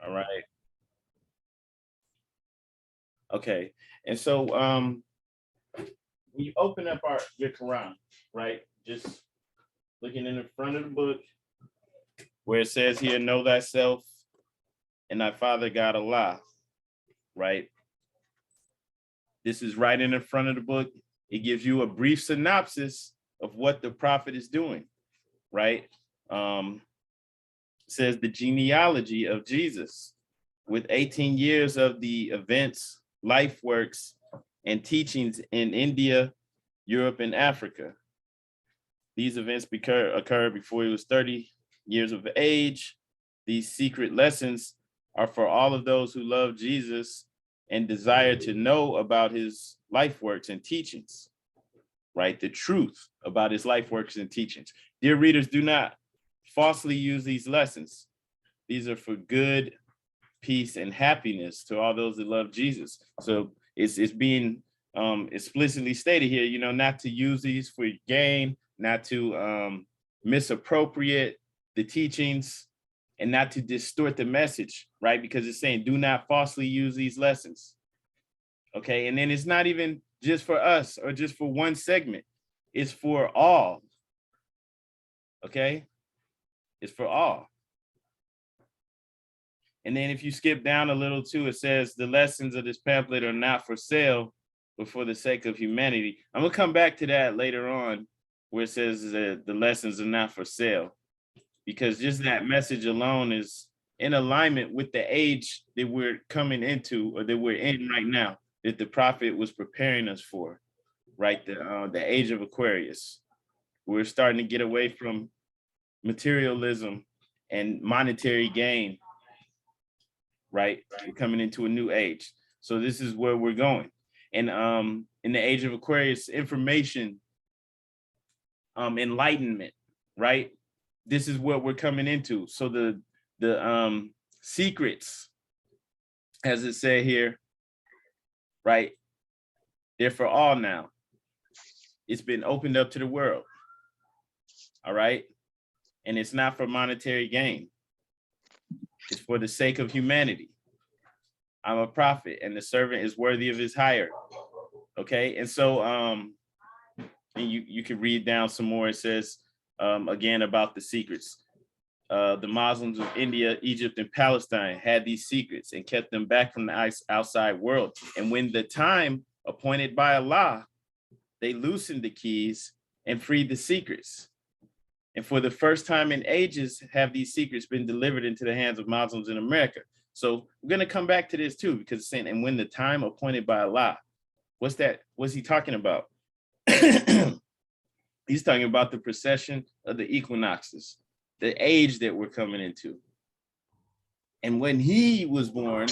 All right. Okay. And so when you open up your Quran, right? Just looking in the front of the book where it says here, know thyself and thy father God Allah, right? This is right in the front of the book. It gives you a brief synopsis of what the prophet is doing, right? Says the genealogy of Jesus with 18 years of the events, life works, and teachings in India, Europe, and Africa. These events occurred before he was 30 years of age. These secret lessons are for all of those who love Jesus and desire to know about his life works and teachings, right? The truth about his life works and teachings. Dear readers, do not falsely use these lessons. These are for good, peace, and happiness to all those that love Jesus. So it's being explicitly stated here, you know, not to use these for gain, not to misappropriate the teachings, and not to distort the message, right? Because it's saying, do not falsely use these lessons. Okay, and then it's not even just for us or just for one segment. It's for all. Okay, it's for all. And then if you skip down a little too, it says the lessons of this pamphlet are not for sale, but for the sake of humanity. I'm gonna come back to that later on, where it says that the lessons are not for sale, because just that message alone is in alignment with the age that we're coming into, or that we're in right now, that the prophet was preparing us for, right? The age of Aquarius. We're starting to get away from materialism and monetary gain, right? We're coming into a new age. So this is where we're going. And in the age of Aquarius, information, enlightenment, right? This is what we're coming into. So the secrets, as it said here, right? They're for all now. It's been opened up to the world. All right. And it's not for monetary gain. It's for the sake of humanity. I'm a prophet, and the servant is worthy of his hire. Okay. And so and you can read down some more. It says again about the secrets. The Muslims of India, Egypt, and Palestine had these secrets and kept them back from the outside world. And when the time appointed by Allah, they loosened the keys and freed the secrets. And for the first time in ages, have these secrets been delivered into the hands of Muslims in America. So we're going to come back to this too, because it's saying, and when the time appointed by Allah, what's that? What's he talking about? He's talking about the procession of the equinoxes, the age that we're coming into. And when he was born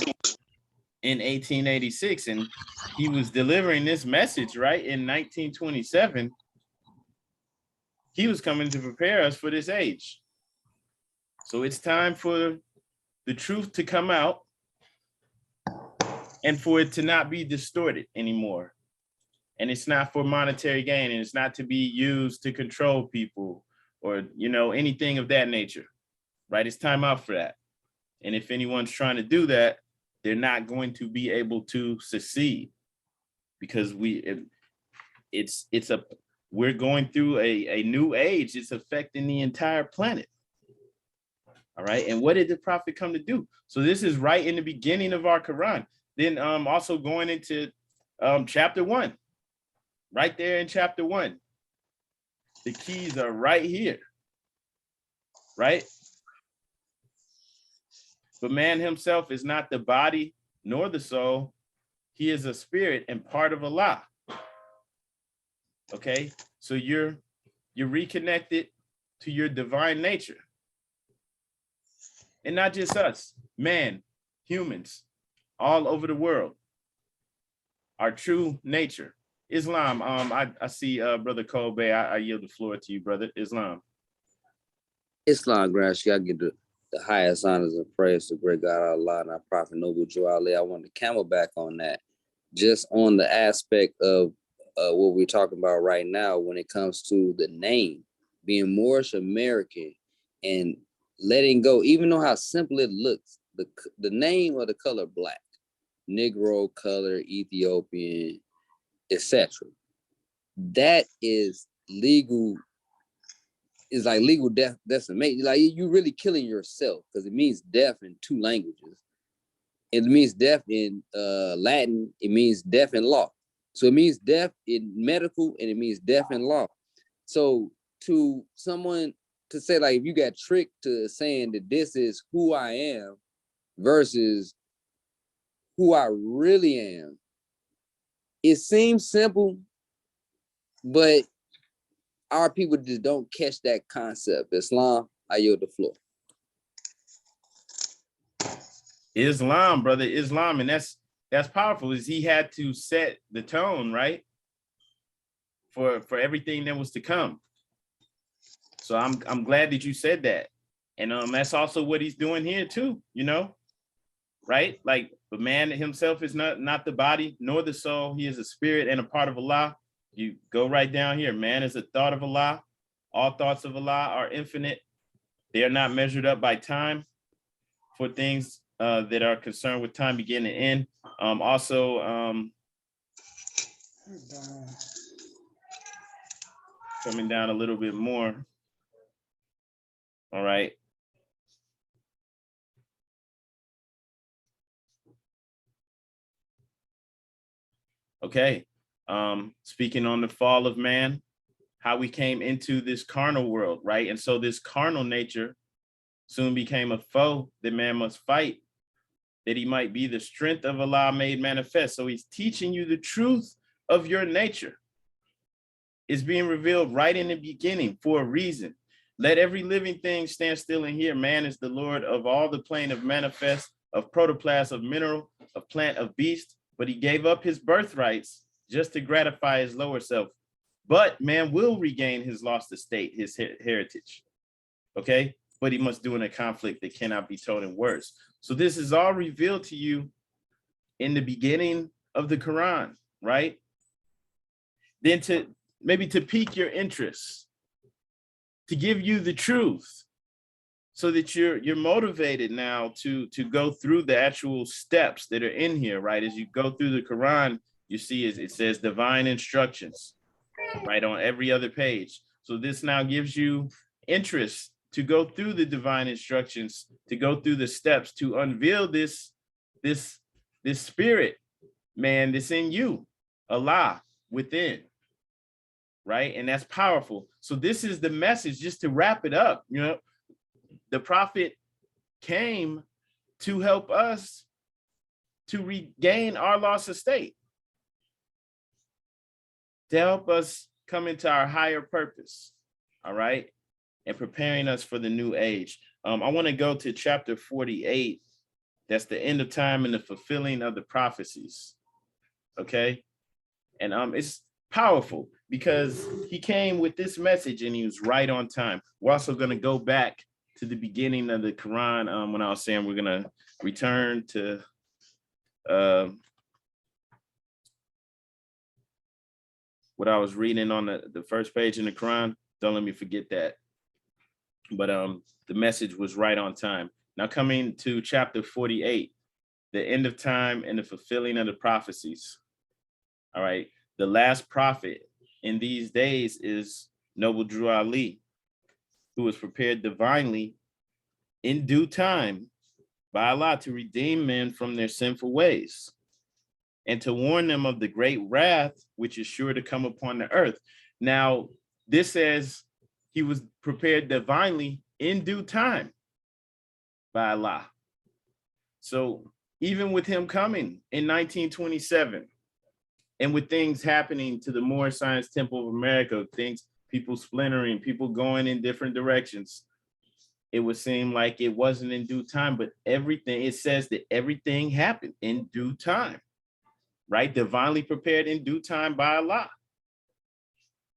in 1886, and he was delivering this message, right, in 1927, he was coming to prepare us for this age. So it's time for the truth to come out and for it to not be distorted anymore. And it's not for monetary gain, and it's not to be used to control people or, you know, anything of that nature, right? It's time out for that. And if anyone's trying to do that, they're not going to be able to succeed, because we're going through a new age. It's affecting the entire planet. All right. And what did the prophet come to do? So this is right in the beginning of our Quran. Then also going into chapter 1, right there in chapter 1. The keys are right here, right? But man himself is not the body nor the soul. He is a spirit and part of Allah. Okay, so you're reconnected to your divine nature. And not just us, man, humans all over the world. Our true nature. Islam, I see Brother Kobe, I yield the floor to you, brother. Islam. Islam grants you, I give the highest honors and praise to great God Allah and our prophet Noble Jew Ali. I want to camelback on that, just on the aspect of what we're talking about right now when it comes to the name being Moorish American and letting go, even though how simple it looks, the name of the color black, Negro color, Ethiopian, etc. That is legal. It's like legal death. That's amazing. Like you really killing yourself because it means death in 2 languages. It means death in Latin. It means death in law. So it means death in medical and it means death in law. So to someone to say like, if you got tricked to saying that this is who I am versus who I really am, it seems simple, but our people just don't catch that concept. Islam, I yield the floor. Islam, brother, Islam, and that's powerful. Is he had to set the tone, right, for everything that was to come. So I'm glad that you said that, and that's also what he's doing here too. You know, right? Like the man himself is not the body nor the soul. He is a spirit and a part of Allah. You go right down here. Man is a thought of Allah. All thoughts of Allah are infinite. They are not measured up by time for things that are concerned with time, beginning and end. Coming down a little bit more. All right. Okay. Speaking on the fall of man, how we came into this carnal world, right? And so this carnal nature soon became a foe that man must fight, that he might be the strength of Allah made manifest. So he's teaching you the truth of your nature. It's being revealed right in the beginning for a reason. Let every living thing stand still and hear. Man is the Lord of all the plane of manifest, of protoplasm, of mineral, of plant, of beast, but he gave up his birthrights just to gratify his lower self. But man will regain his lost estate, his heritage, okay? But he must do in a conflict that cannot be told in words. So this is all revealed to you in the beginning of the Quran, right? Then to pique your interest, to give you the truth, so that you're motivated now to go through the actual steps that are in here, right? As you go through the Quran, you see it says divine instructions, right, on every other page. So this now gives you interest to go through the divine instructions, to go through the steps, to unveil this spirit, man, that's in you, Allah within, right? And that's powerful. So this is the message, just to wrap it up. You know, the prophet came to help us to regain our lost estate, to help us come into our higher purpose, all right? And preparing us for the new age. I want to go to chapter 48. That's the end of time and the fulfilling of the prophecies, okay? And it's powerful because he came with this message and he was right on time. We're also going to go back to the beginning of the Quran when I was saying we're going to return to what I was reading on the first page in the Quran. Don't let me forget that. But the message was right on time. Now coming to chapter 48, the end of time and the fulfilling of the prophecies. All right. The last prophet in these days is Noble Drew Ali, who was prepared divinely in due time by Allah to redeem men from their sinful ways and to warn them of the great wrath which is sure to come upon the earth. Now, this says he was prepared divinely in due time by Allah. So even with him coming in 1927, and with things happening to the Moorish Science Temple of America, people splintering, people going in different directions, it would seem like it wasn't in due time, but it says that everything happened in due time, right? Divinely prepared in due time by Allah,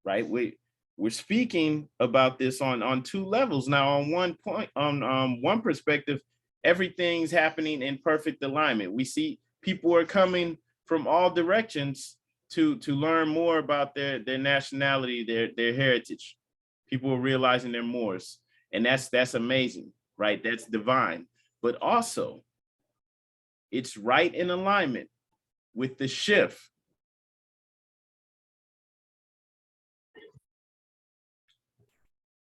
right? We're speaking about this on 2 levels. Now, on one point, on one perspective, everything's happening in perfect alignment. We see people are coming from all directions to learn more about their nationality, their heritage. People are realizing they're Moors, and that's amazing. right? That's divine. But also, it's right in alignment with the shift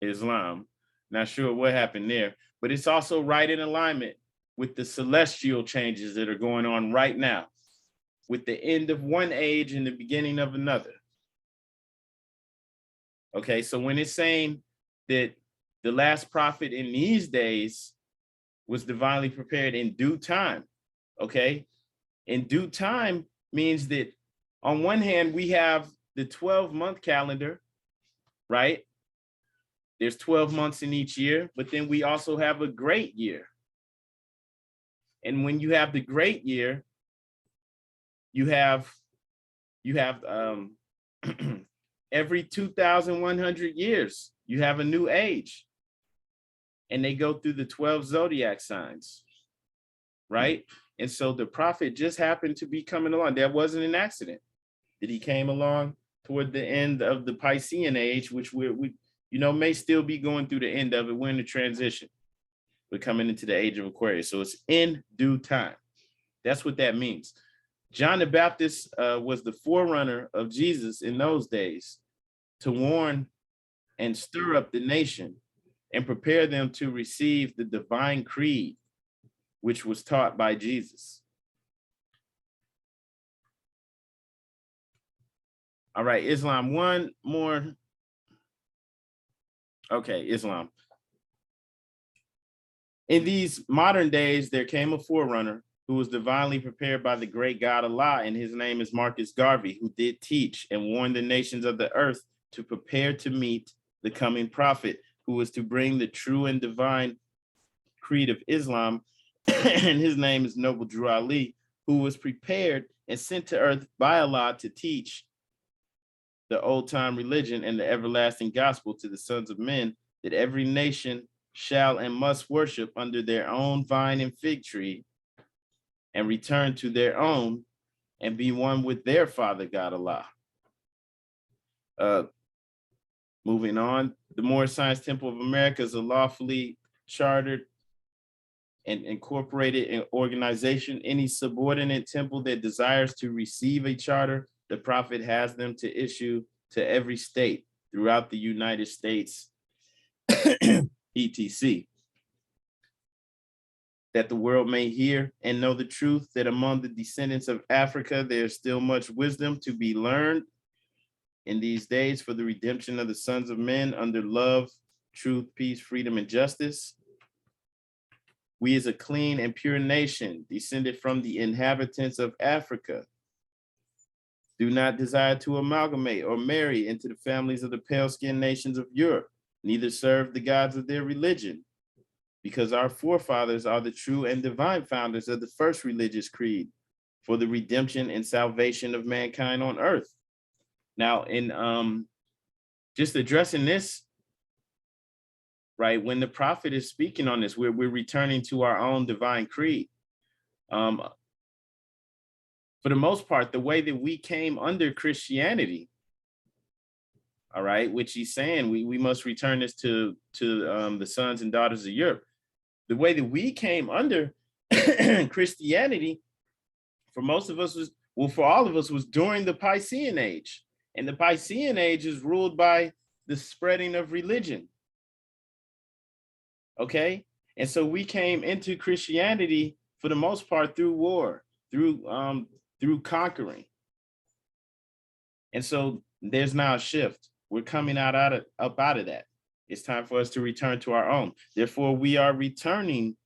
Islam. Not sure what happened there, but it's also right in alignment with the celestial changes that are going on right now, with the end of one age and the beginning of another. Okay, so when it's saying that the last prophet in these days was divinely prepared in due time, okay? In due time means that on one hand, we have the 12-month calendar, right? There's 12 months in each year, but then we also have a great year. And when you have the great year, you have every 2,100 years, you have a new age. And they go through the 12 zodiac signs, right? And so the prophet just happened to be coming along. That wasn't an accident that he came along toward the end of the Piscean age, which we may still be going through the end of it. We're in the transition. We're coming into the age of Aquarius. So it's in due time. That's what that means. John the Baptist was the forerunner of Jesus in those days to warn and stir up the nation and prepare them to receive the divine creed, which was taught by Jesus. All right, Islam, one more. Okay, Islam. In these modern days, there came a forerunner who was divinely prepared by the great God Allah, and his name is Marcus Garvey, who did teach and warn the nations of the earth to prepare to meet the coming prophet, who was to bring the true and divine creed of Islam. And his name is Noble Drew Ali, who was prepared and sent to earth by Allah to teach the old time religion and the everlasting gospel to the sons of men, that every nation shall and must worship under their own vine and fig tree and return to their own and be one with their Father God Allah. Moving on, the Moorish Science Temple of America is a lawfully chartered and incorporated in organization. Any subordinate temple that desires to receive a charter, the Prophet has them to issue to every state throughout the United States, etc., that the world may hear and know the truth, that among the descendants of Africa, there's still much wisdom to be learned in these days for the redemption of the sons of men under love, truth, peace, freedom, and justice. We as a clean and pure nation, descended from the inhabitants of Africa, do not desire to amalgamate or marry into the families of the pale-skinned nations of Europe, neither serve the gods of their religion, because our forefathers are the true and divine founders of the first religious creed for the redemption and salvation of mankind on earth. Now, in just addressing this, right, when the prophet is speaking on this, we're returning to our own divine creed. For the most part, the way that we came under Christianity, all right, which he's saying we must return this to the sons and daughters of Europe. The way that we came under Christianity, for most of us for all of us was during the Piscean age. And the Piscean age is ruled by the spreading of religion. Okay, and so we came into Christianity for the most part through war, through conquering. And so there's now a shift. We're coming up out of that. It's time for us to return to our own. Therefore, we are returning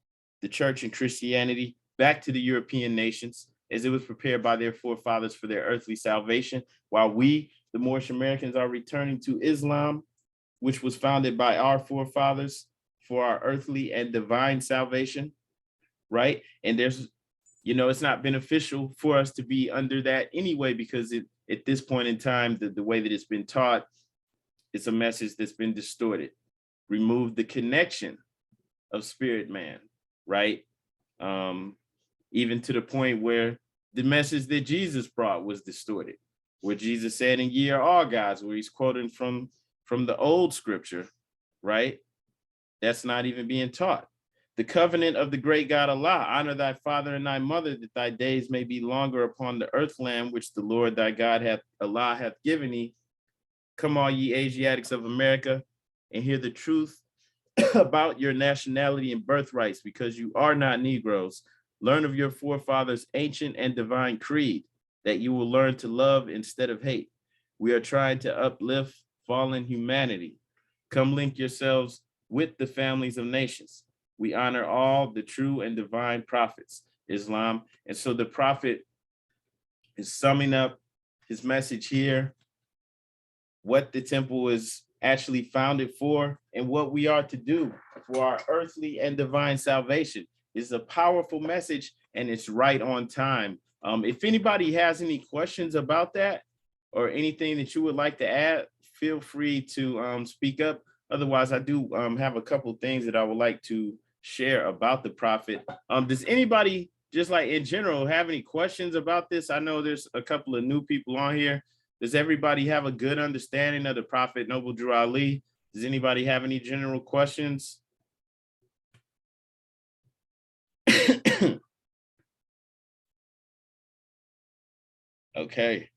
the church and Christianity back to the European nations as it was prepared by their forefathers for their earthly salvation, while we, the Moorish Americans, are returning to Islam, which was founded by our forefathers for our earthly and divine salvation, right? And there's, it's not beneficial for us to be under that anyway, because at this point in time, the way that it's been taught, it's a message that's been distorted. Remove the connection of spirit man, right? Even to the point where the message that Jesus brought was distorted, where Jesus said, "In ye are all gods," where he's quoting from the old scripture, right? That's not even being taught. The covenant of the great God Allah, honor thy father and thy mother, that thy days may be longer upon the earth land, which the Lord thy God Allah hath given thee. Come all ye Asiatics of America, and hear the truth about your nationality and birthrights, because you are not Negroes. Learn of your forefathers' ancient and divine creed, that you will learn to love instead of hate. We are trying to uplift fallen humanity. Come link yourselves with the families of nations. We honor all the true and divine prophets, Islam. And so the prophet is summing up his message here, what the temple is actually founded for, and what we are to do for our earthly and divine salvation. It's a powerful message, and it's right on time. If anybody has any questions about that or anything that you would like to add, feel free to speak up. Otherwise, I do have a couple things that I would like to share about the prophet. Does anybody, just like in general, have any questions about this? I know there's a couple of new people on here. Does everybody have a good understanding of the Prophet Noble Drew Ali? Does anybody have any general questions? Okay.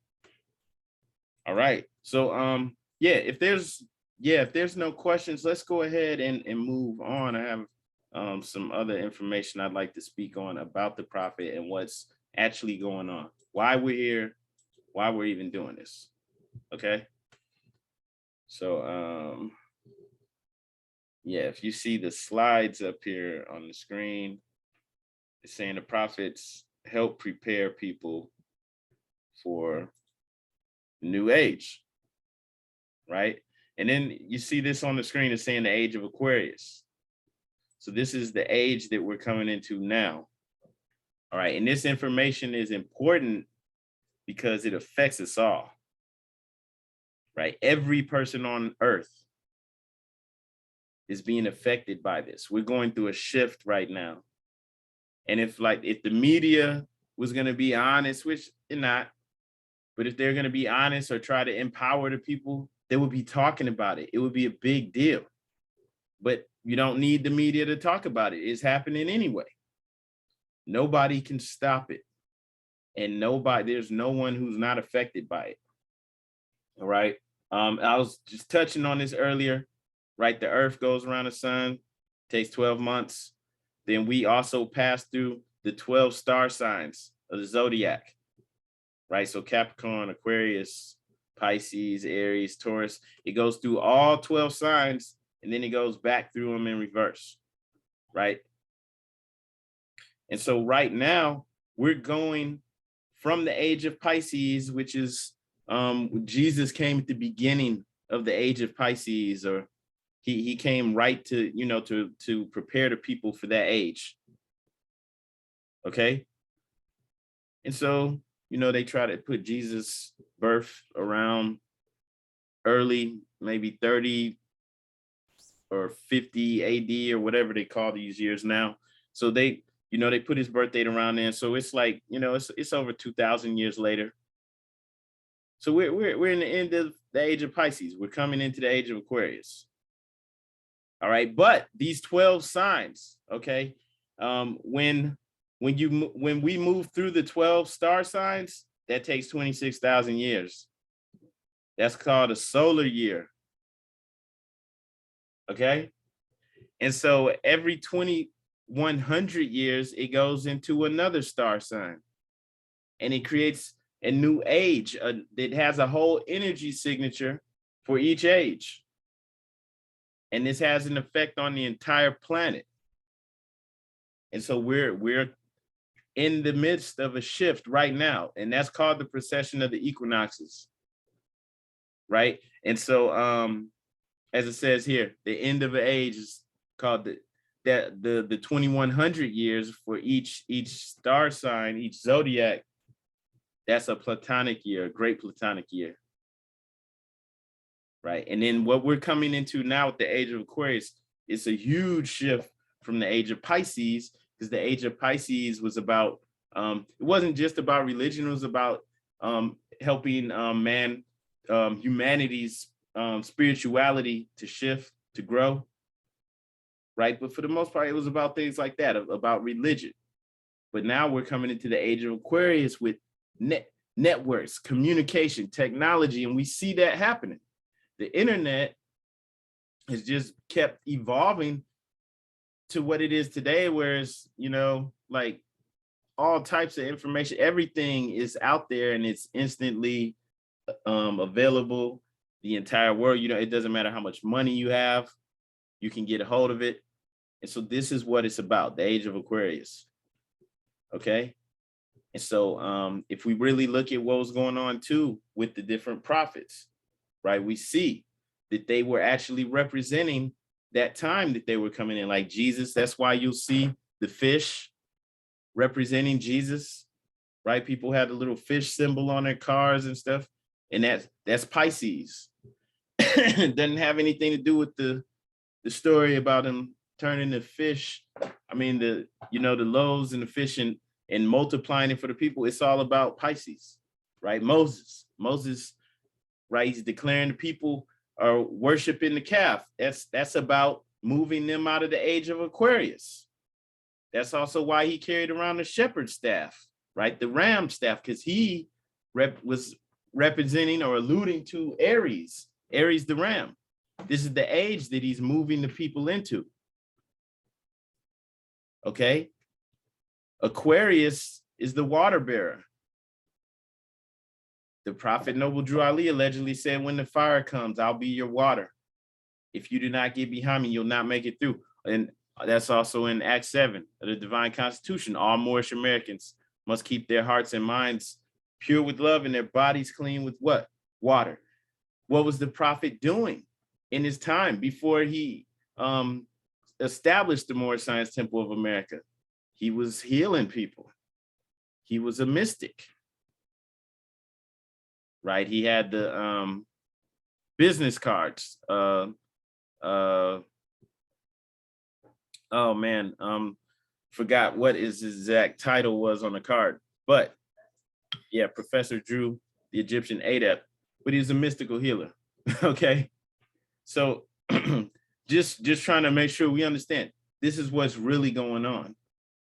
All right. So if there's no questions, let's go ahead and move on. I have some other information I'd like to speak on about the prophet and what's actually going on, why we're here, why we're even doing this. Okay. So if you see the slides up here on the screen, it's saying the prophets help prepare people for the new age, right? And then you see this on the screen, it's saying the age of Aquarius. So this is the age that we're coming into now. All right, and this information is important because it affects us all, right? Every person on earth is being affected by this. We're going through a shift right now. And if the media was going to be honest, which they're not, but if they're going to be honest or try to empower the people, they would be talking about it. It would be a big deal. But you don't need the media to talk about it. It's happening anyway. Nobody can stop it. And there's no one who's not affected by it. All right. I was just touching on this earlier, right? The earth goes around the sun, takes 12 months. Then we also pass through the 12 star signs of the zodiac, right? So Capricorn, Aquarius, Pisces, Aries, Taurus, it goes through all 12 signs, and then it goes back through them in reverse, right? And so right now, we're going from the age of Pisces, which is Jesus came at the beginning of the age of Pisces, or he came right to, to prepare the people for that age. Okay. And so, they try to put Jesus' birth around early, maybe 30 or 50 AD or whatever they call these years now. So they put his birth date around there. So it's like, it's over 2,000 years later. So we're in the end of the age of Pisces. We're coming into the age of Aquarius. All right, but these 12 signs, okay, when we move through the 12 star signs, that takes 26,000 years. That's called a solar year. Okay, and so every 2,100 years, it goes into another star sign, and it creates a new age that has a whole energy signature for each age. And this has an effect on the entire planet. And so we're in the midst of a shift right now, and that's called the procession of the equinoxes, right? And so, as it says here, the end of an age is called the 2,100 years for each star sign, each zodiac. That's a platonic year, a great platonic year. Right. And then what we're coming into now with the age of Aquarius is a huge shift from the age of Pisces, because the age of Pisces was about, it wasn't just about religion, it was about helping humanity's spirituality to shift, to grow. right? But for the most part, it was about things like that, about religion. But now we're coming into the age of Aquarius with networks, communication, technology, and we see that happening. The internet has just kept evolving to what it is today, whereas, like all types of information, everything is out there and it's instantly available, the entire world. It doesn't matter how much money you have, you can get a hold of it. And so this is what it's about, the age of Aquarius. Okay. And so if we really look at what was going on too with the different prophets, right, we see that they were actually representing that time that they were coming in, like Jesus. That's why you'll see the fish representing Jesus, right? People had a little fish symbol on their cars and stuff. And that's Pisces. It doesn't have anything to do with the story about him turning the fish. I mean, the loaves and the fish and multiplying it for the people. It's all about Pisces, right? Moses, right? He's declaring the people are worshiping the calf. That's about moving them out of the age of Aquarius. That's also why he carried around the shepherd's staff, right? The ram staff, because he was representing or alluding to Aries the ram. This is the age that he's moving the people into. Okay. Aquarius is the water bearer. The prophet Noble Drew Ali allegedly said, when the fire comes, I'll be your water. If you do not get behind me, you'll not make it through. And that's also in Act 7 of the Divine Constitution. All Moorish Americans must keep their hearts and minds pure with love and their bodies clean with what? Water. What was the prophet doing in his time before he established the Moorish Science Temple of America? He was healing people. He was a mystic, right? He had the business cards. Oh man, forgot what his exact title was on the card, but yeah, Professor Drew, the Egyptian adept, but he's a mystical healer. Okay, so just trying to make sure we understand this is what's really going on,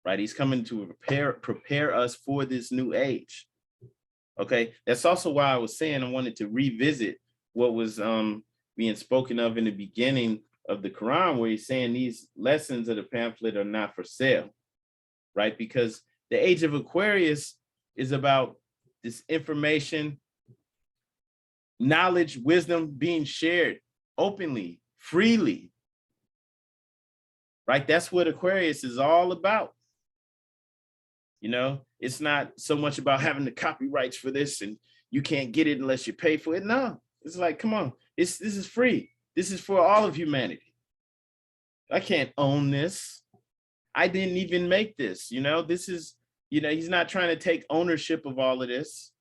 right? He's coming to prepare us for this new age. Okay, that's also why I was saying I wanted to revisit what was being spoken of in the beginning of the Quran, where he's saying these lessons of the pamphlet are not for sale, right? Because the age of Aquarius is about this information, knowledge, wisdom being shared openly, freely, right? That's what Aquarius is all about. It's not so much about having the copyrights for this and you can't get it unless you pay for it. No, it's like, come on, this is free. This is for all of humanity. I can't own this. I didn't even make this. This is, he's not trying to take ownership of all of this.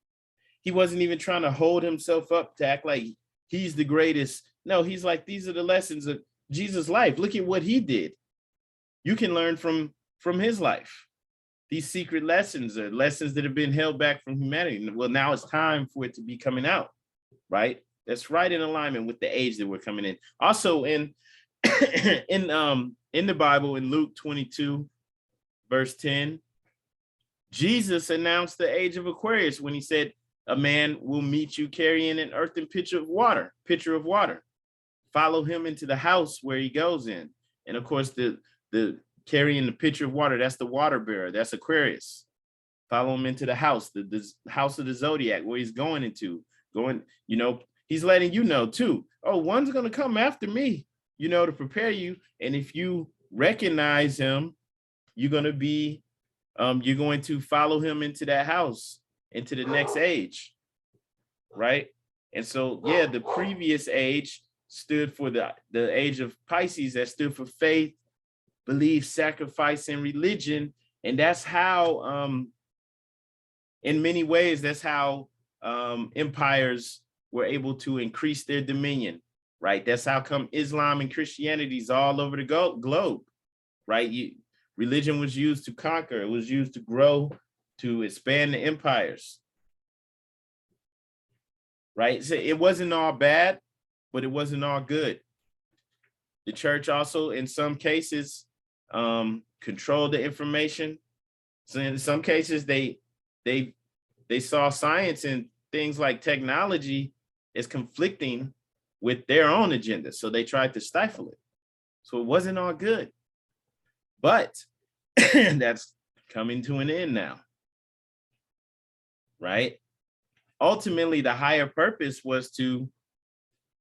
He wasn't even trying to hold himself up to act like he's the greatest. No, he's like, these are the lessons of Jesus' life. Look at what he did. You can learn from his life. These secret lessons are lessons that have been held back from humanity. Well, now it's time for it to be coming out, right? That's right in alignment with the age that we're coming in. Also in the Bible, in Luke 22, verse 10, Jesus announced the age of Aquarius when he said, a man will meet you carrying an earthen pitcher of water. Follow him into the house where he goes in. And of course, the carrying the pitcher of water, that's the water bearer, that's Aquarius. Follow him into the house of the zodiac, where he's going into. He's letting you know too, oh, one's going to come after me, to prepare you. And if you recognize him, you're going to follow him into that house, into the next age, right? And so, yeah, the previous age stood for the age of Pisces, that stood for faith, belief, sacrifice, and religion. And that's how, in many ways, that's how empires were able to increase their dominion, right? That's how come Islam and Christianity is all over the globe, right? Religion was used to conquer. It was used to grow, to expand the empires, right? So it wasn't all bad, but it wasn't all good. The church also, in some cases, controlled the information. So in some cases, they saw science and things like technology as conflicting with their own agenda. So they tried to stifle it. So it wasn't all good. But that's coming to an end now. Right? Ultimately, the higher purpose was to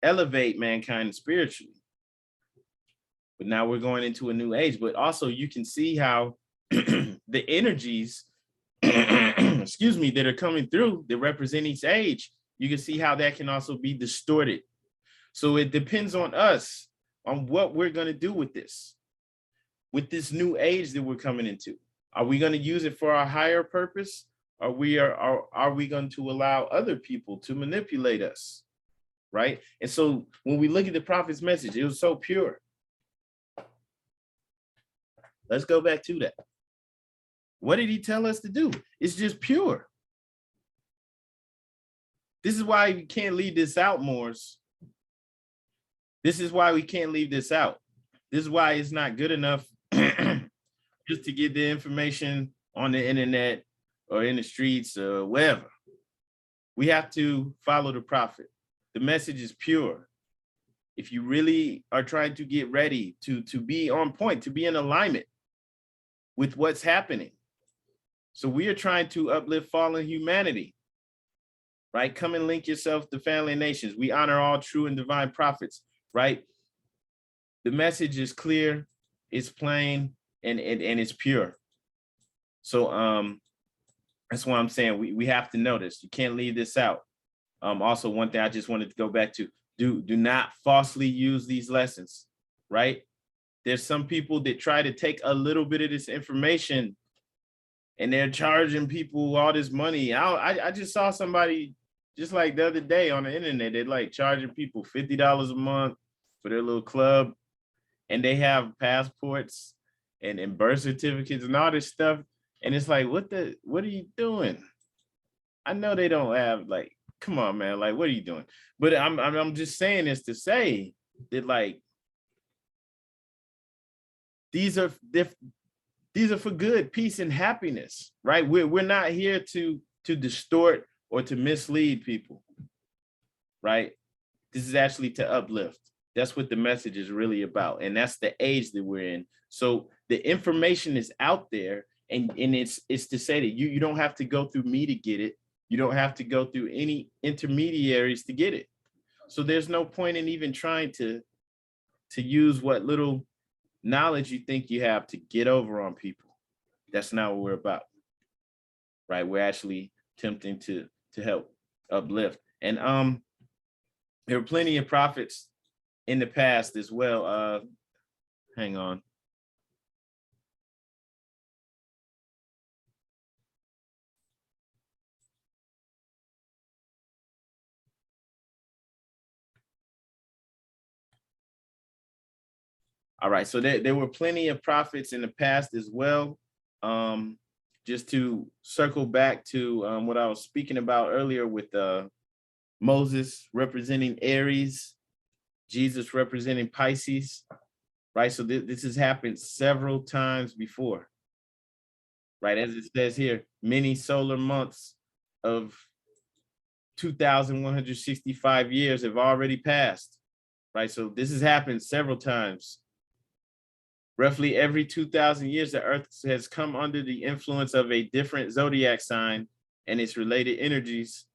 elevate mankind spiritually. But now we're going into a new age. But also you can see how the energies, excuse me, that are coming through that represent each age, you can see how that can also be distorted. So it depends on us on what we're going to do with this new age that we're coming into. Are we going to use it for our higher purpose? Or are we going to allow other people to manipulate us? Right? And so when we look at the prophet's message, it was so pure. Let's go back to that. What did he tell us to do? It's just pure. This is why we can't leave this out, Moors. This is why we can't leave this out. This is why it's not good enough just to get the information on the internet or in the streets or wherever. We have to follow the prophet. The message is pure. If you really are trying to get ready to be on point, to be in alignment with what's happening. So we are trying to uplift fallen humanity, right? Come and link yourself to family and nations. We honor all true and divine prophets, right? The message is clear, it's plain, and it's pure. So that's why I'm saying we have to know this. You can't leave this out. Also, one thing I just wanted to go back to, do not falsely use these lessons, right? There's some people that try to take a little bit of this information and they're charging people all this money. I just saw somebody just like the other day on the internet, they're like charging people $50 a month for their little club, and they have passports and birth certificates and all this stuff. And it's like, what are you doing? I know they don't have, like, come on, man, like, what are you doing? But I'm just saying this to say that, like, these are for good, peace, and happiness, right? We're not here to distort or to mislead people, right? This is actually to uplift. That's what the message is really about. And that's the age that we're in. So the information is out there, and it's to say that you don't have to go through me to get it. You don't have to go through any intermediaries to get it. So there's no point in even trying to use what little knowledge you think you have to get over on people. That's not what we're about, right? We're actually attempting to help uplift. And there were plenty of prophets in the past as well. Hang on. All right, so there were plenty of prophets in the past as well. Just to circle back to what I was speaking about earlier with Moses representing Aries, Jesus representing Pisces, right? So this has happened several times before, right? As it says here, many solar months of 2,165 years have already passed, right? So this has happened several times. Roughly every 2,000 years, the Earth has come under the influence of a different zodiac sign and its related energies.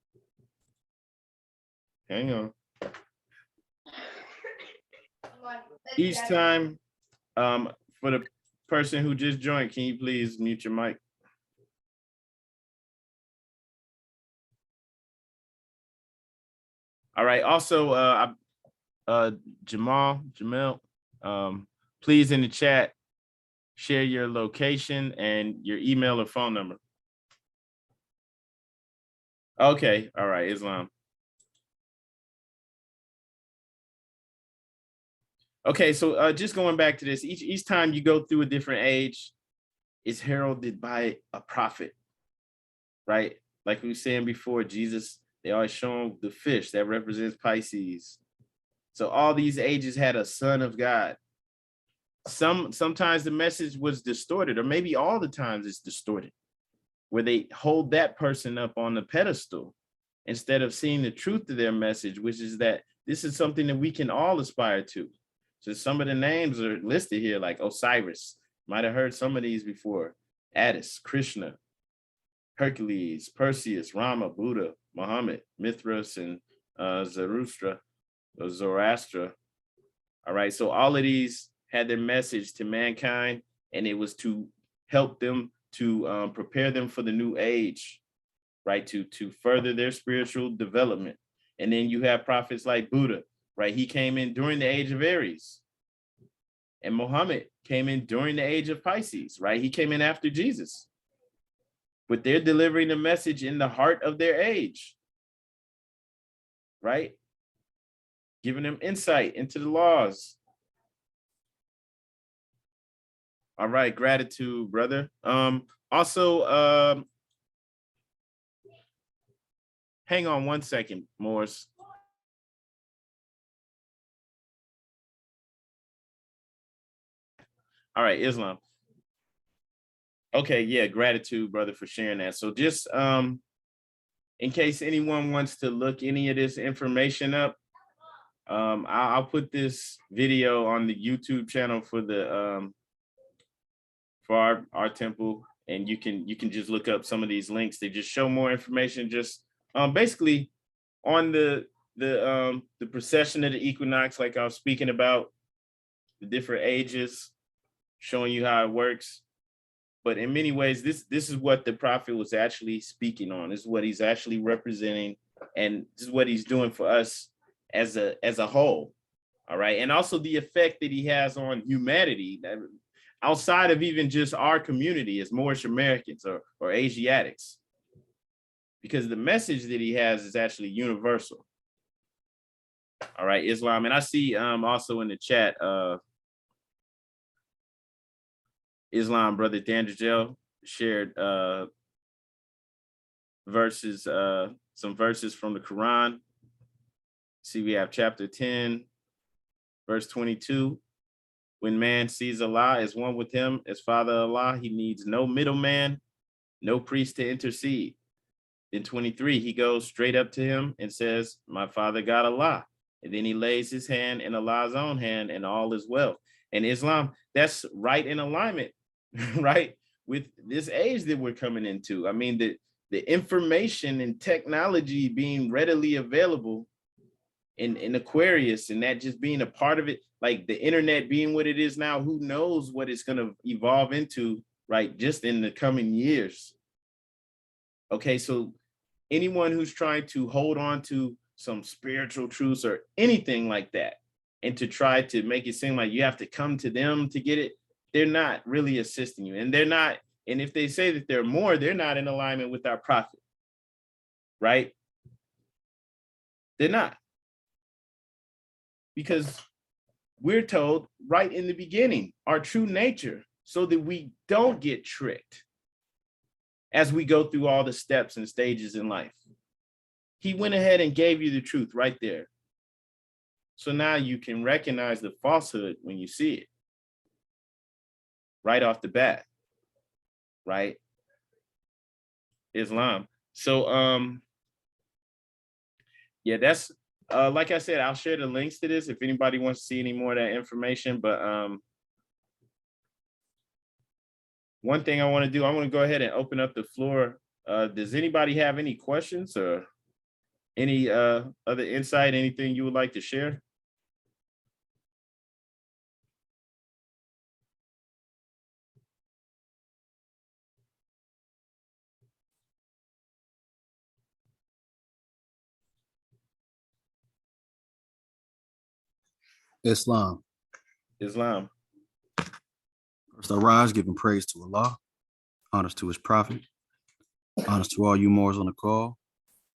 Hang on. Each time, for the person who just joined, can you please mute your mic? All right. Also, Jamel, please in the chat, share your location and your email or phone number. Okay. All right. Islam. Okay. So just going back to this, each time you go through a different age, it's heralded by a prophet, right? Like we were saying before, Jesus, they always show him the fish that represents Pisces. So all these ages had a son of God. Sometimes the message was distorted, or maybe all the times it's distorted, where they hold that person up on the pedestal instead of seeing the truth of their message, which is that this is something that we can all aspire to. So some of the names are listed here, like Osiris. Might have heard some of these before. Attis, Krishna, Hercules, Perseus, Rama, Buddha, Muhammad, Mithras, and Zoroaster. All right, so all of these had their message to mankind, and it was to help them to prepare them for the new age, right? To further their spiritual development. And then you have prophets like Buddha, right? He came in during the age of Aries. And Muhammad came in during the age of Pisces, right? He came in after Jesus. But they're delivering the message in the heart of their age, right? Giving them insight into the laws. All right, gratitude, brother. Also, hang on one second, Morris. All right, Islam. Okay, yeah, gratitude, brother, for sharing that. So just in case anyone wants to look any of this information up, I'll put this video on the YouTube channel for the for our temple, and you can just look up some of these links. They just show more information, just basically on the procession of the equinox, like I was speaking about, the different ages, showing you how it works. But in many ways, this is what the prophet was actually speaking on. This is what he's actually representing, and this is what he's doing for us as a whole. All right, and also the effect that he has on humanity, outside of even just our community as Moorish Americans or Asiatics, because the message that he has is actually universal. All right, Islam. And I see also in the chat, Islam brother Dandrigel shared verses, some verses from the Quran. See, we have chapter 10, verse 22. When man sees Allah as one with him, as Father Allah, he needs no middleman, no priest to intercede. Then 23, he goes straight up to him and says, my Father God Allah. And then he lays his hand in Allah's own hand, and all is well. And Islam, that's right in alignment, right, with this age that we're coming into. I mean, the information and technology being readily available in Aquarius, and that just being a part of it, like the internet being what it is now, who knows what it's going to evolve into, right, just in the coming years. Okay, so anyone who's trying to hold on to some spiritual truths or anything like that, and to try to make it seem like you have to come to them to get it, they're not really assisting you. And they're not, and if they say that they're more, they're not in alignment with our prophet, right? They're not. Because we're told right in the beginning, our true nature, so that we don't get tricked as we go through all the steps and stages in life. He went ahead and gave you the truth right there. So now you can recognize the falsehood when you see it right off the bat, right? Islam. So, yeah, that's, like I said, I'll share the links to this if anybody wants to see any more of that information. But one thing I want to do, I want to go ahead and open up the floor. Does anybody have any questions or any other insight, anything you would like to share? Islam. Islam. First, I rise, giving praise to Allah, honors to his prophet, honors to all you Moors on the call,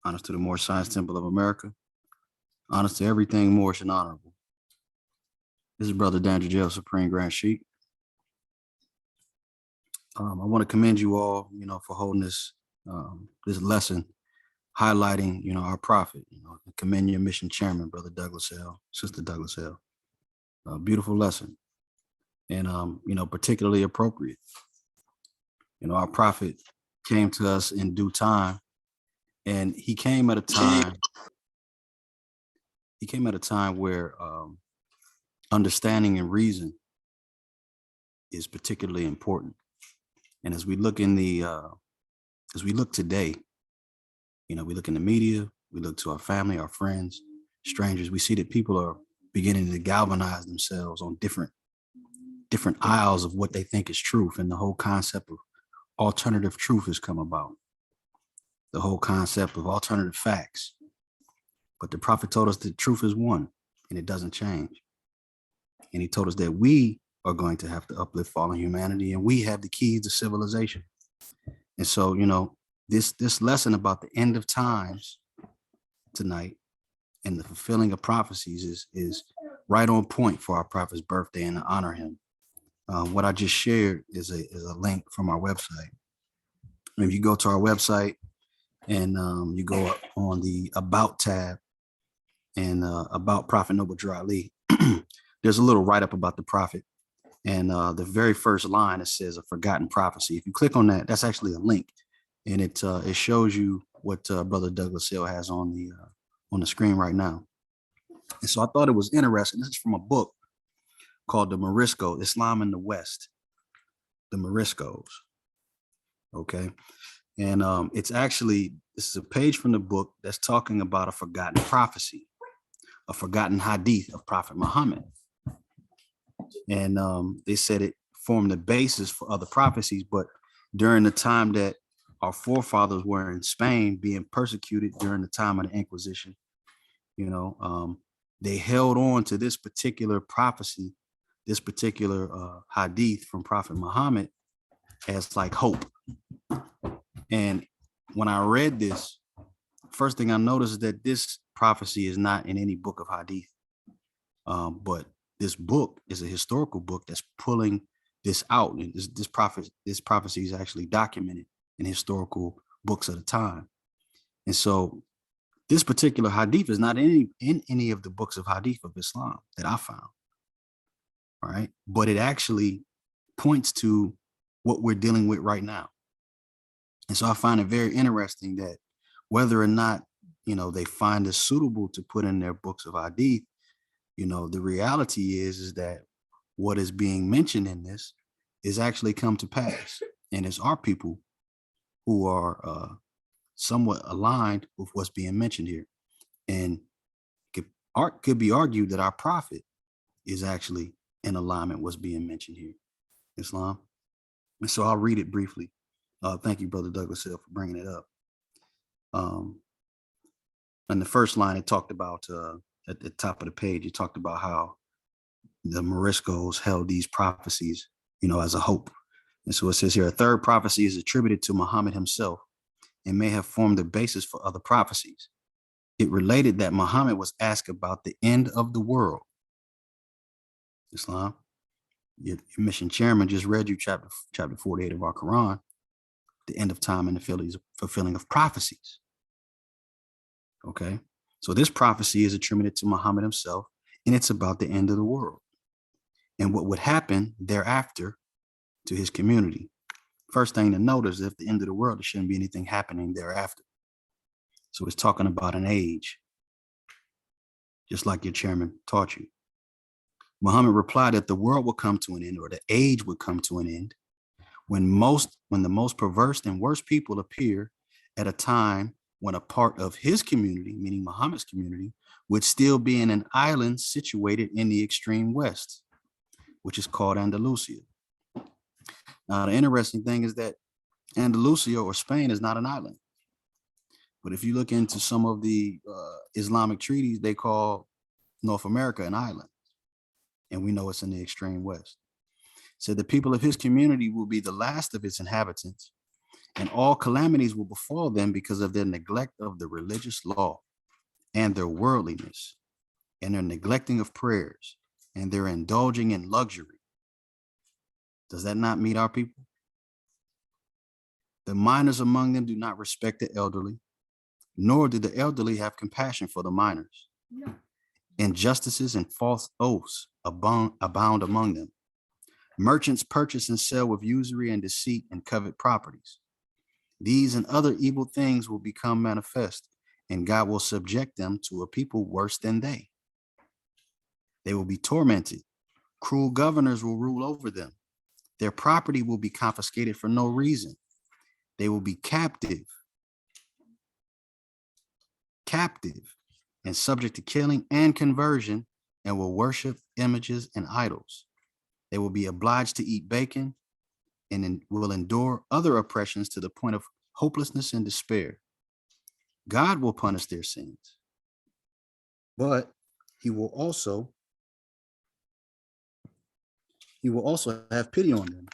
honors to the Moorish Science Temple of America, honors to everything Moorish and honorable. This is Brother Dandrigel, Supreme Grand Sheikh. I want to commend you all, for holding this this lesson highlighting, our prophet, commend your mission chairman, Brother Douglas L., Sister Douglas L. A beautiful lesson, and particularly appropriate. Our prophet came to us in due time, and he came at a time where understanding and reason is particularly important. And as we look today, we look in the media, we look to our family, our friends, strangers, we see that people are beginning to galvanize themselves on different aisles of what they think is truth. And the whole concept of alternative truth has come about. The whole concept of alternative facts. But the prophet told us that truth is one and it doesn't change. And he told us that we are going to have to uplift fallen humanity, and we have the keys to civilization. And so, this lesson about the end of times tonight and the fulfilling of prophecies is right on point for our prophet's birthday and to honor him. What I just shared is a link from our website. And if you go to our website and you go up on the About tab and about Prophet Noble Drew Ali, there's a little write-up about the prophet. And the very first line, it says a forgotten prophecy. If you click on that, that's actually a link. And it shows you what Brother Douglas Hill has on the screen right now. And so I thought it was interesting. This is from a book called The Morisco, Islam in the West, The Moriscos. Okay. And this is a page from the book that's talking about a forgotten prophecy, a forgotten hadith of Prophet Muhammad. And they said it formed the basis for other prophecies, but during the time that our forefathers were in Spain being persecuted during the time of the Inquisition, they held on to this particular prophecy, this particular hadith from Prophet Muhammad as like hope. And when I read this, first thing I noticed is that this prophecy is not in any book of hadith, but this book is a historical book that's pulling this out. And this prophecy is actually documented in historical books of the time. And so this particular hadith is not in any of the books of hadith of Islam that I found. All right. But it actually points to what we're dealing with right now. And so I find it very interesting that whether or not, they find it suitable to put in their books of hadith, the reality is that what is being mentioned in this is actually come to pass. And it's our people who are somewhat aligned with what's being mentioned here. And could be argued that our prophet is actually in alignment with what's being mentioned here, Islam. And so I'll read it briefly. Thank you, Brother Douglas Hill, for bringing it up. In the first line, it talked about, at the top of the page, it talked about how the Moriscos held these prophecies, as a hope. And so it says here, a third prophecy is attributed to Muhammad himself and may have formed the basis for other prophecies. It related that Muhammad was asked about the end of the world. Islam, your mission chairman just read you chapter 48 of our Quran, the end of time and the fulfilling of prophecies. Okay, so this prophecy is attributed to Muhammad himself, and it's about the end of the world and what would happen thereafter to his community. First thing to note is at the end of the world, there shouldn't be anything happening thereafter. So it's talking about an age, just like your chairman taught you. Muhammad replied that the world would come to an end, or the age would come to an end, when the most perverse and worst people appear at a time when a part of his community, meaning Muhammad's community, would still be in an island situated in the extreme west, which is called Andalusia. Now, the interesting thing is that Andalusia, or Spain, is not an island. But if you look into some of the Islamic treaties, they call North America an island. And we know it's in the extreme west. So the people of his community will be the last of its inhabitants, and all calamities will befall them because of their neglect of the religious law and their worldliness and their neglecting of prayers and their indulging in luxury. Does that not meet our people? The minors among them do not respect the elderly. nor did the elderly have compassion for the minors. Injustices and false oaths abound among them. Merchants purchase and sell with usury and deceit and covet properties. These and other evil things will become manifest, and God will subject them to a people worse than they. They will be tormented. Cruel governors will rule over them. Their property will be confiscated for no reason. They will be captive, and subject to killing and conversion, and will worship images and idols. They will be obliged to eat bacon and will endure other oppressions to the point of hopelessness and despair. God will punish their sins, but he will also have pity on them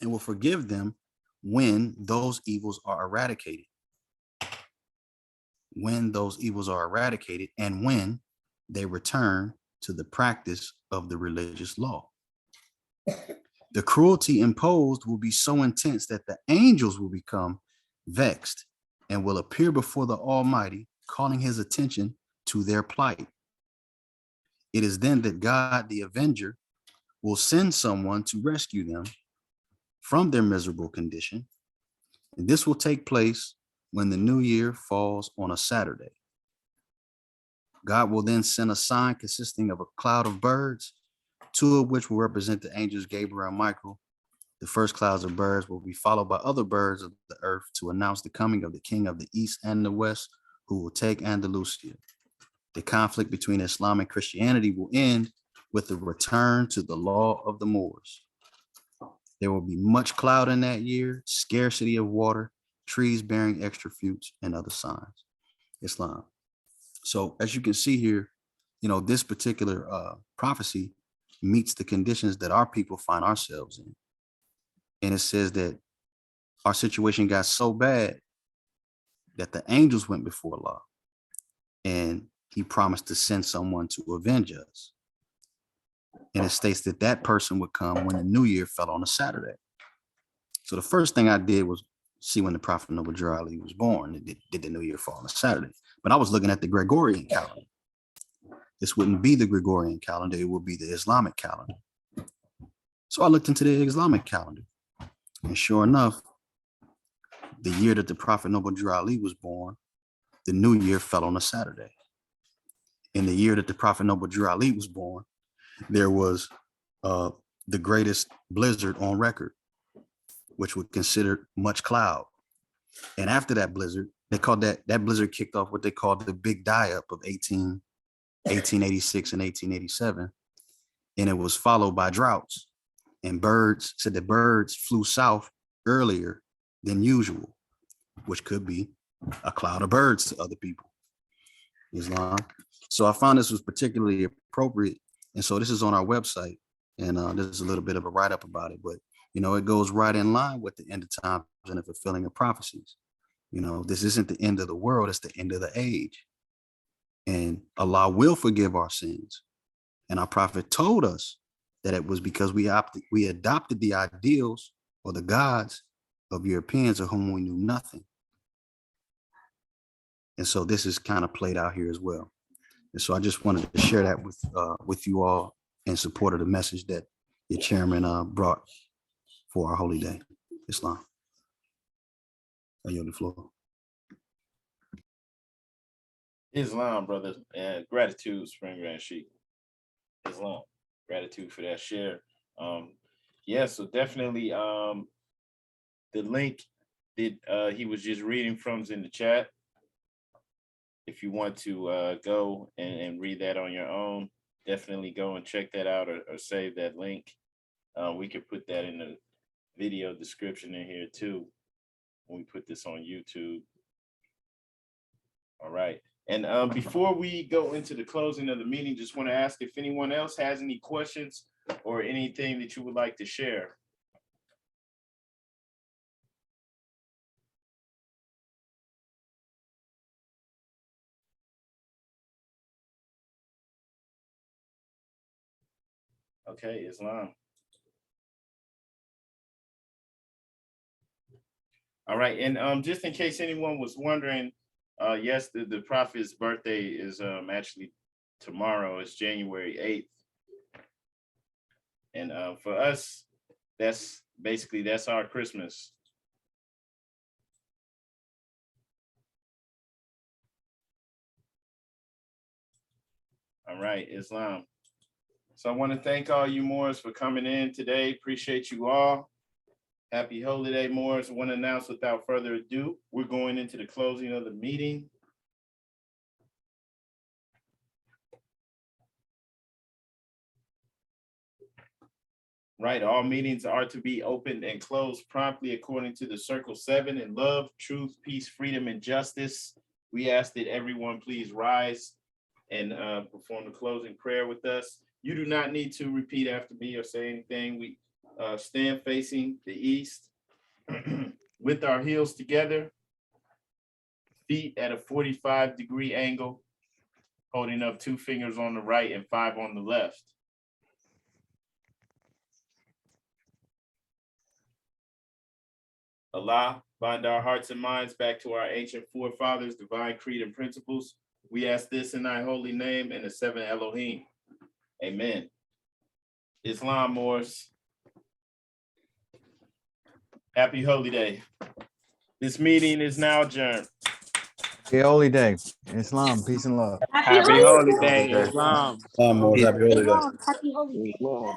and will forgive them when those evils are eradicated. When those evils are eradicated and when they return to the practice of the religious law. The cruelty imposed will be so intense that the angels will become vexed and will appear before the Almighty, calling his attention to their plight. It is then that God, the Avenger, will send someone to rescue them from their miserable condition. And this will take place when the new year falls on a Saturday. God will then send a sign consisting of a cloud of birds, two of which will represent the angels Gabriel and Michael. The first clouds of birds will be followed by other birds of the earth to announce the coming of the king of the east and the west, who will take Andalusia. The conflict between Islam and Christianity will end with the return to the law of the Moors. There will be much cloud in that year, scarcity of water, trees bearing extra fruits, and other signs. Islam. So as you can see here, this particular prophecy meets the conditions that our people find ourselves in. And it says that our situation got so bad that the angels went before Allah and he promised to send someone to avenge us. And it states that that person would come when the new year fell on a Saturday. So the first thing I did was see when the Prophet Noble Drew Ali was born. Did the new year fall on a Saturday? But I was looking at the Gregorian calendar. This wouldn't be the Gregorian calendar. It would be the Islamic calendar. So I looked into the Islamic calendar. And sure enough, the year that the Prophet Noble Drew Ali was born, the new year fell on a Saturday. In the year that the Prophet Noble Drew Ali was born, there was the greatest blizzard on record, which was considered much cloud. And after that blizzard, they called that blizzard kicked off what they called the big die-up of 1886 and 1887. And it was followed by droughts. And birds said that birds flew south earlier than usual, which could be a cloud of birds to other people. Islam. So I found this was particularly appropriate. And so this is on our website. And this is a little bit of a write-up about it. But, it goes right in line with the end of times and the fulfilling of prophecies. This isn't the end of the world. It's the end of the age. And Allah will forgive our sins. And our prophet told us that it was because we adopted the ideals or the gods of Europeans of whom we knew nothing. And so this is kind of played out here as well. And so I just wanted to share that with you all in support of the message that your chairman brought for our holy day, Islam. I yield the floor. Islam, brother, and gratitude, Spring Grand Sheik. Islam, gratitude for that share. So definitely the link that he was just reading from is in the chat. If you want to go and read that on your own, definitely go and check that out or save that link. We could put that in the video description in here too when we put this on YouTube. All right. And before we go into the closing of the meeting, just want to ask if anyone else has any questions or anything that you would like to share. Okay, Islam. All right, and just in case anyone was wondering, Yes, the prophet's birthday is actually tomorrow. It's January 8th. And for us, that's our Christmas. All right, Islam. So I want to thank all you Moors for coming in today. Appreciate you all. Happy Holy Day, Moors. I want to announce without further ado, we're going into the closing of the meeting. Right, all meetings are to be opened and closed promptly according to the Circle 7 in love, truth, peace, freedom, and justice. We ask that everyone please rise and perform the closing prayer with us. You do not need to repeat after me or say anything. We stand facing the east with our heels together, feet at a 45-degree angle, holding up 2 fingers on the right and 5 on the left. Allah, bind our hearts and minds back to our ancient forefathers, divine creed and principles. We ask this in thy holy name and the 7 Elohim. Amen. Islam, Moors. Happy Holy Day. This meeting is now adjourned. Happy Holy Day. Islam, peace and love. Happy Holy Day, Islam. Moors, happy holiday. Happy Holy Day. Islam.